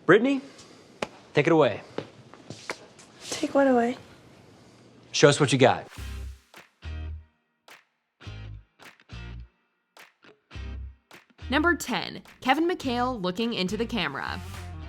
Brittany, take it away. Take what away? Show us what you got. Number 10, Kevin McHale looking into the camera.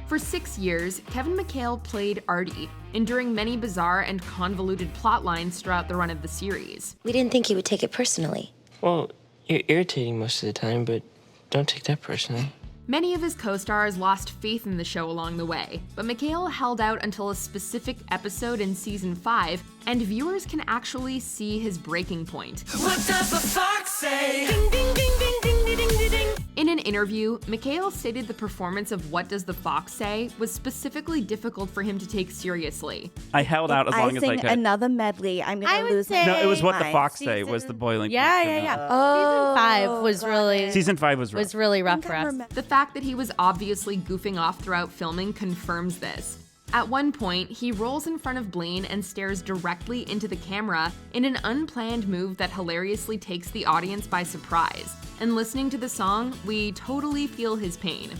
For 6 years, Kevin McHale played Artie, enduring many bizarre and convoluted plot lines throughout the run of the series. We didn't think you would take it personally. Well, you're irritating most of the time, but don't take that personally. Many of his co-stars lost faith in the show along the way, but McHale held out until a specific episode in season 5, and viewers can actually see his breaking point. What does the fox say? Ding, ding, ding, ding, ding, ding, ding, ding. In an interview, McHale stated the performance of What Does the Fox Say was specifically difficult for him to take seriously. I held out as long as I could. Another medley, I'm going to lose. No, it was What the my Fox Say was the boiling point. Yeah. Season 5 was really Season 5 was rough. was really rough for us. The fact that he was obviously goofing off throughout filming confirms this. At one point, he rolls in front of Blaine and stares directly into the camera in an unplanned move that hilariously takes the audience by surprise. And listening to the song, we totally feel his pain.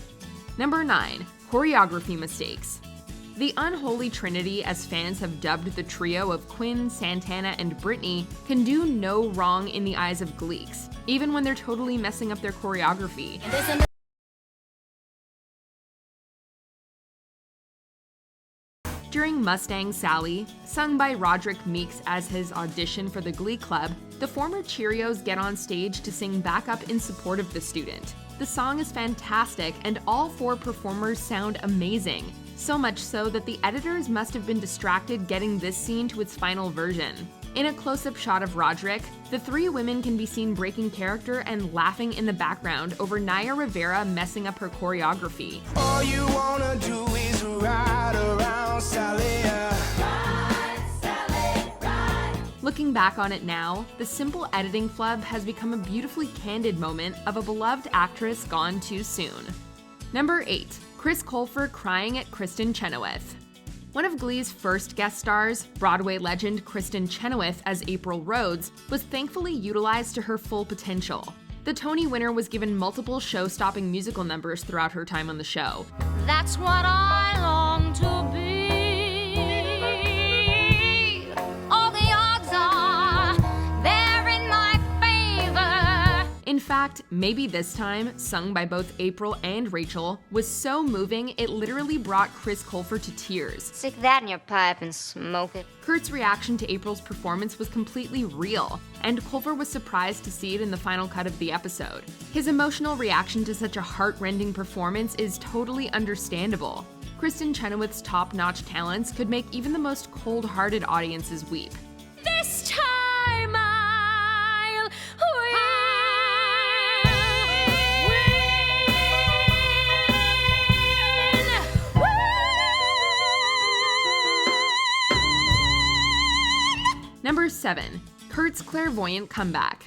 Number 9, choreography mistakes. The unholy trinity, as fans have dubbed the trio of Quinn, Santana, and Brittany, can do no wrong in the eyes of Gleeks, even when they're totally messing up their choreography. During Mustang Sally, sung by Roderick Meeks as his audition for the Glee Club, the former Cheerios get on stage to sing backup in support of the student. The song is fantastic, and all 4 performers sound amazing, so much so that the editors must have been distracted getting this scene to its final version. In a close-up shot of Roderick, the 3 women can be seen breaking character and laughing in the background over Naya Rivera messing up her choreography. All you wanna do is ride around Sally. Looking back on it now, the simple editing flub has become a beautifully candid moment of a beloved actress gone too soon. Number 8, Chris Colfer crying at Kristen Chenoweth. One of Glee's first guest stars, Broadway legend Kristen Chenoweth as April Rhodes, was thankfully utilized to her full potential. The Tony winner was given multiple show-stopping musical numbers throughout her time on the show. That's what I long to be. All the odds are they're in my favor. In fact, Maybe This Time, sung by both April and Rachel, was so moving it literally brought Chris Colfer to tears. Stick that in your pipe and smoke it. Kurt's reaction to April's performance was completely real, and Colfer was surprised to see it in the final cut of the episode. His emotional reaction to such a heart-rending performance is totally understandable. Kristen Chenoweth's top-notch talents could make even the most cold-hearted audiences weep. This time I'll Number 7, Kurt's clairvoyant comeback.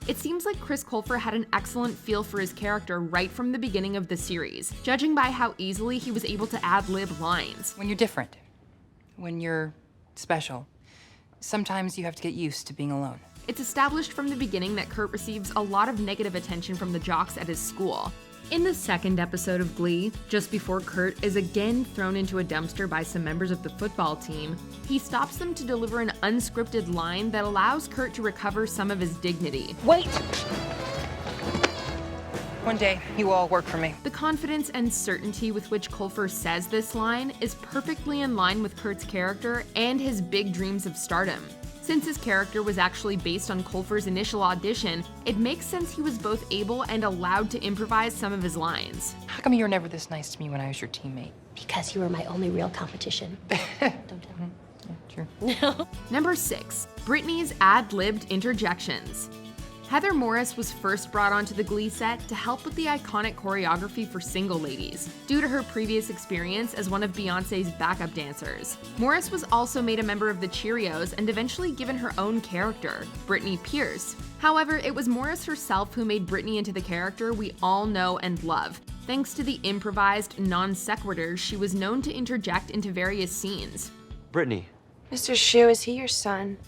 It seems like Chris Colfer had an excellent feel for his character right from the beginning of the series, judging by how easily he was able to ad-lib lines. When you're different, when you're special, sometimes you have to get used to being alone. It's established from the beginning that Kurt receives a lot of negative attention from the jocks at his school. In the second episode of Glee, just before Kurt is again thrown into a dumpster by some members of the football team, he stops them to deliver an unscripted line that allows Kurt to recover some of his dignity. Wait! One day, you all work for me. The confidence and certainty with which Colfer says this line is perfectly in line with Kurt's character and his big dreams of stardom. Since his character was actually based on Colfer's initial audition, it makes sense he was both able and allowed to improvise some of his lines. How come you were never this nice to me when I was your teammate? Because you were my only real competition. Don't tell me. Yeah, true. Number 6, Brittany's ad-libbed interjections. Heather Morris was first brought onto the Glee set to help with the iconic choreography for Single Ladies, due to her previous experience as one of Beyoncé's backup dancers. Morris was also made a member of the Cheerios and eventually given her own character, Brittany Pierce. However, it was Morris herself who made Brittany into the character we all know and love, thanks to the improvised non sequiturs she was known to interject into various scenes. Brittany. Mr. Shu, is he your son?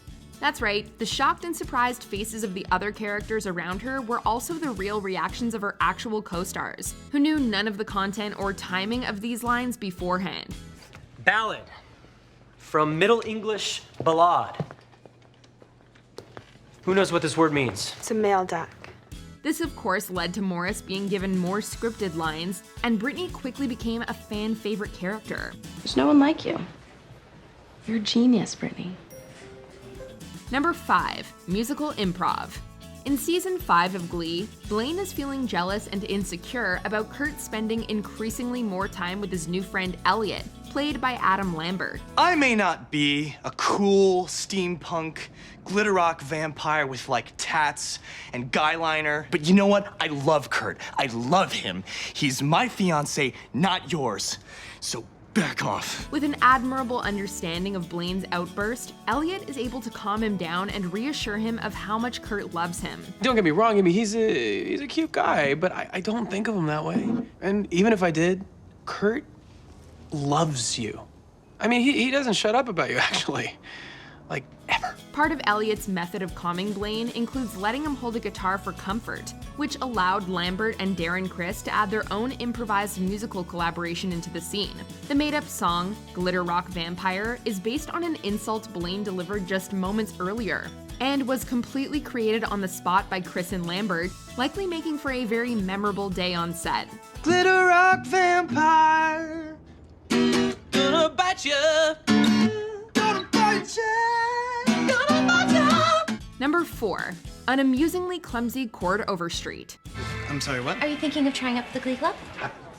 That's right, the shocked and surprised faces of the other characters around her were also the real reactions of her actual co-stars, who knew none of the content or timing of these lines beforehand. Ballad. From Middle English, ballad. Who knows what this word means? It's a male duck. This of course led to Morris being given more scripted lines, and Brittany quickly became a fan favorite character. There's no one like you. You're a genius, Brittany. Number 5, musical improv. In season 5 of Glee, Blaine is feeling jealous and insecure about Kurt spending increasingly more time with his new friend Elliot, played by Adam Lambert. I may not be a cool steampunk glitter rock vampire with like tats and guy liner, but you know what? I love Kurt. I love him. He's my fiance, not yours. So back off. With an admirable understanding of Blaine's outburst, Elliot is able to calm him down and reassure him of how much Kurt loves him. Don't get me wrong, I mean, he's a cute guy, but I don't think of him that way. And even if I did, Kurt loves you. I mean, he doesn't shut up about you, actually. Like, ever. Part of Elliot's method of calming Blaine includes letting him hold a guitar for comfort, which allowed Lambert and Darren Criss to add their own improvised musical collaboration into the scene. The made-up song, Glitter Rock Vampire, is based on an insult Blaine delivered just moments earlier, and was completely created on the spot by Criss and Lambert, likely making for a very memorable day on set. Glitter rock vampire, gonna bite ya, gonna bite ya, gonna bite ya. Number 4, an amusingly clumsy chord overstreet. I'm sorry, what? Are you thinking of trying out for the Glee Club?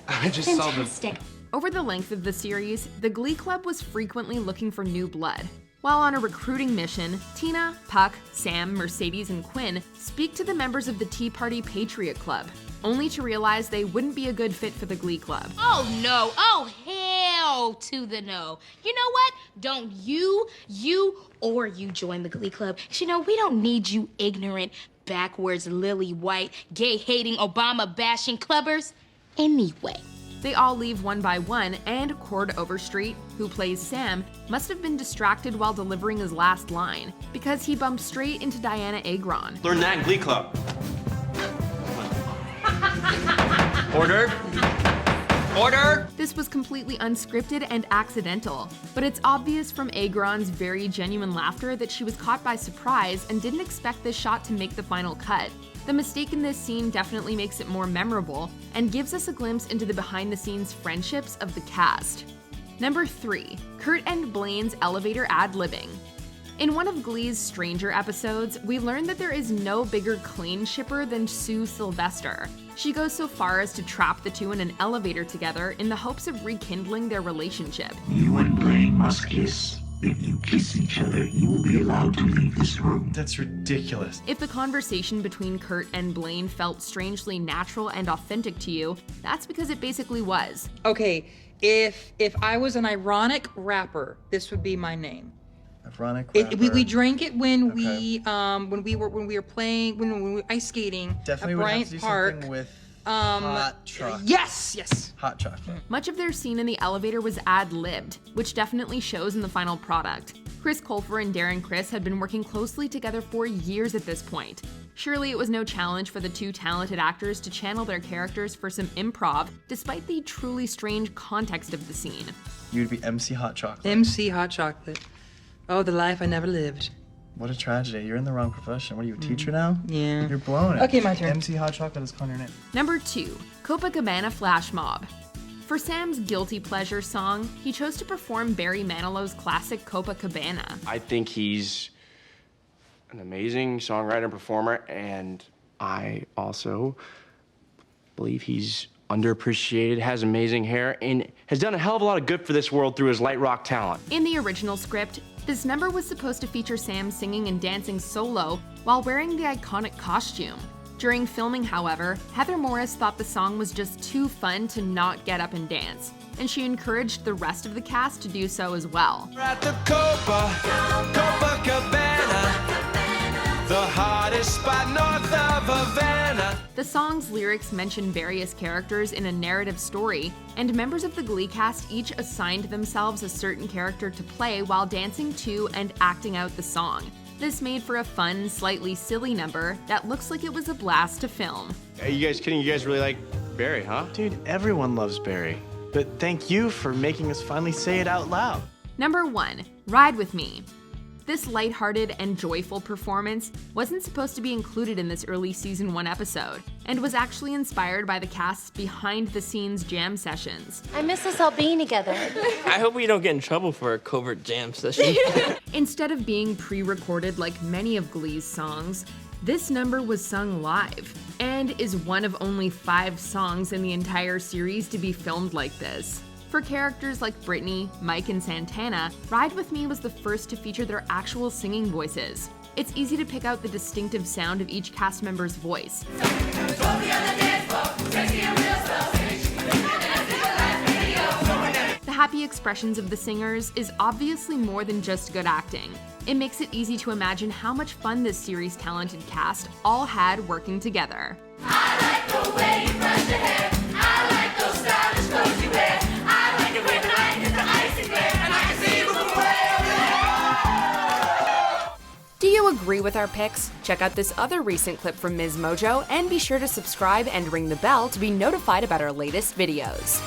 I just saw the... Fantastic. Over the length of the series, the Glee Club was frequently looking for new blood. While on a recruiting mission, Tina, Puck, Sam, Mercedes, and Quinn speak to the members of the Tea Party Patriot Club, only to realize they wouldn't be a good fit for the Glee Club. Oh no, oh hell to the no. You know what? Don't you join the Glee Club. You know, we don't need you ignorant, backwards, lily white, gay-hating, Obama-bashing clubbers anyway. They all leave one by one, and Cord Overstreet, who plays Sam, must have been distracted while delivering his last line, because he bumped straight into Diana Agron. Learn that in Glee Club. Order. Order! This was completely unscripted and accidental, but it's obvious from Agron's very genuine laughter that she was caught by surprise and didn't expect this shot to make the final cut. The mistake in this scene definitely makes it more memorable and gives us a glimpse into the behind-the-scenes friendships of the cast. Number 3, Kurt and Blaine's elevator ad-libbing. In one of Glee's Stranger episodes, we learned that there is no bigger clean shipper than Sue Sylvester. She goes so far as to trap the two in an elevator together in the hopes of rekindling their relationship. You and Blaine must kiss. If you kiss each other, you will be allowed to leave this room. That's ridiculous. If the conversation between Kurt and Blaine felt strangely natural and authentic to you, that's because it basically was. Okay, if I was an ironic rapper, this would be my name. Ironic rapper. We drank it when we were playing when we were ice skating Definitely at would Bryant have to do Park. something with hot chocolate. Yes. Hot chocolate. Much of their scene in the elevator was ad-libbed, which definitely shows in the final product. Chris Colfer and Darren Criss had been working closely together for years at this point. Surely it was no challenge for the two talented actors to channel their characters for some improv, despite the truly strange context of the scene. You'd be MC Hot Chocolate. MC Hot Chocolate. Oh, the life I never lived. What a tragedy. You're in the wrong profession. What are you, a teacher now? Yeah. You're blown it. Okay, my turn. MC Hot Chocolate is calling your name. Number 2, Copacabana Flash Mob. For Sam's guilty pleasure song, he chose to perform Barry Manilow's classic Copacabana. I think he's an amazing songwriter and performer, and I also believe he's underappreciated, has amazing hair, and has done a hell of a lot of good for this world through his light rock talent. In the original script, this number was supposed to feature Sam singing and dancing solo while wearing the iconic costume. During filming, however, Heather Morris thought the song was just too fun to not get up and dance, and she encouraged the rest of the cast to do so as well. We're at the Copacabana, the hottest spot north of Havana. The song's lyrics mention various characters in a narrative story, and members of the Glee cast each assigned themselves a certain character to play while dancing to and acting out the song. This made for a fun, slightly silly number that looks like it was a blast to film. Are you guys kidding? You guys really like Barry, huh? Dude, everyone loves Barry. But thank you for making us finally say it out loud. Number 1, Ride With Me. This lighthearted and joyful performance wasn't supposed to be included in this early season 1 episode, and was actually inspired by the cast's behind-the-scenes jam sessions. I miss us all being together. I hope we don't get in trouble for a covert jam session. Instead of being pre-recorded like many of Glee's songs, this number was sung live, and is one of only 5 songs in the entire series to be filmed like this. For characters like Brittany, Mike, and Santana, Ride With Me was the first to feature their actual singing voices. It's easy to pick out the distinctive sound of each cast member's voice. The happy expressions of the singers is obviously more than just good acting. It makes it easy to imagine how much fun this series' talented cast all had working together. I like the way you brush your hair. I like those stylish clothes you wear. I like it when the light hits the icy glare, and I can see you from way over there. Do you agree with our picks? Check out this other recent clip from Ms. Mojo, and be sure to subscribe and ring the bell to be notified about our latest videos.